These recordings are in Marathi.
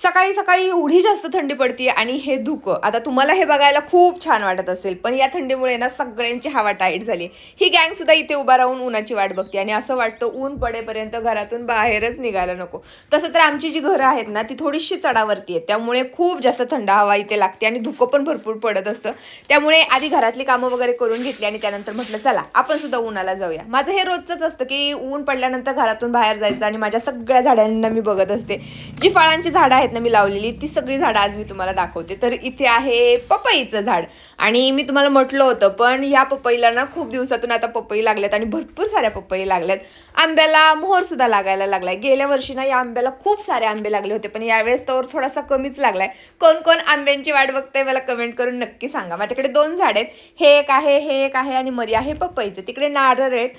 सकाळी सकाळी एवढी जास्त थंडी पडते आणि हे धुकं, आता तुम्हाला हे बघायला खूप छान वाटत असेल, पण या थंडीमुळे ना सगळ्यांची हवा टाईट झाली. ही गँग सुद्धा इथे उभा राहून उन्हाची वाट बघते आणि असं वाटतं ऊन पडेपर्यंत घरातून बाहेरच निघायला नको. तसं तर आमची जी घरं आहेत ना ती थोडीशी चढावरती आहेत, त्यामुळे खूप जास्त थंड हवा इथे लागते आणि धुकं पण भरपूर पडत असतं. त्यामुळे आधी घरातली कामं वगैरे करून घेतली आणि त्यानंतर म्हटलं चला आपण सुद्धा उन्हाला जाऊया. माझं हे रोजचंच असतं की ऊन पडल्यानंतर घरातून बाहेर जायचं आणि माझ्या सगळ्या झाडांना मी बघत असते. जी फळांची झाडं आहेत ना मी लावलेली, ती सगळी झाडं आज मी तुम्हाला दाखवते. तर इथे आहे पपईचं झाड आणि मी तुम्हाला म्हटलं होतं, पण या पपईला ना खूप दिवसातून आता पपई लागल्यात आणि भरपूर साऱ्या पपई लागल्यात. आंब्याला मोहर सुद्धा लागायला लागलाय. गेल्या वर्षी ना या आंब्याला खूप सारे आंबे लागले होते, पण यावेळेस तर थोडासा कमीच लागलाय. कोण कोण आंब्यांची वाट बघताय मला कमेंट करून नक्की सांगा. माझ्याकडे 2 झाड आहेत, हे एक आहे आणि मध्ये आहे पपईचं. तिकडे नारळ आहेत.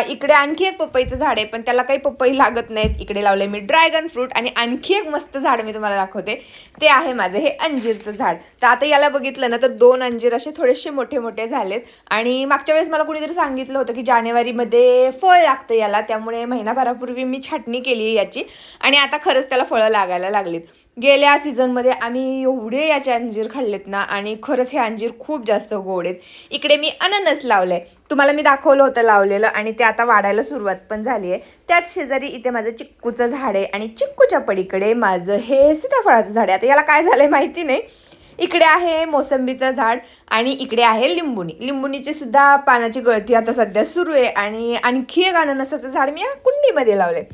इकडे आणखी एक पपईचं झाड आहे, पण त्याला काही पपई लागत नाहीत. इकडे लावलंय मी ड्रॅगन फ्रूट आणि आणखी एक मस्त झाड मी तुम्हाला दाखवते. ते आहे माझं हे अंजीरचं झाड. तर आता याला बघितलं ना तर 2 अंजीर असे थोडेसे मोठे मोठे झालेत आणि मागच्या वेळेस मला कुणीतरी सांगितलं होतं की जानेवारीमध्ये फळ लागतं याला, त्यामुळे महिनाभरापूर्वी मी छाटणी केली याची आणि आता खरंच त्याला फळं लागायला लागलीत. गेल्या सीझनमध्ये आम्ही एवढे याचे अंजीर खाल्लेत ना आणि खरंच हे अंजीर खूप जास्त गोड आहेत. इकडे मी अननस लावलंय, तुम्हाला मी दाखवलं होतं लावलेलं आणि ते आता वाढायला सुरुवात पण झाली आहे. त्याच शेजारी इथे माझं चिक्कूचं झाड आहे आणि चिक्कूच्या पलीकडे माझं हे सीताफळाचं झाड आहे. आता याला काय झालंय माहिती नाही. इकडे आहे मोसंबीचं झाड आणि इकडे आहे लिंबुणीची सुद्धा पानाची गळती आता सध्या सुरू आहे आणि आणखी एक अननसाचं झाड मी या कुंडीमध्ये लावलंय.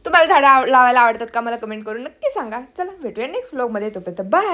तुम्हाला झाडं लावायला आवडतात का मला कमेंट करून नक्की सांगा. चला भेटूया नेक्स्ट व्लॉगमध्ये, तोपर्यंत बाय.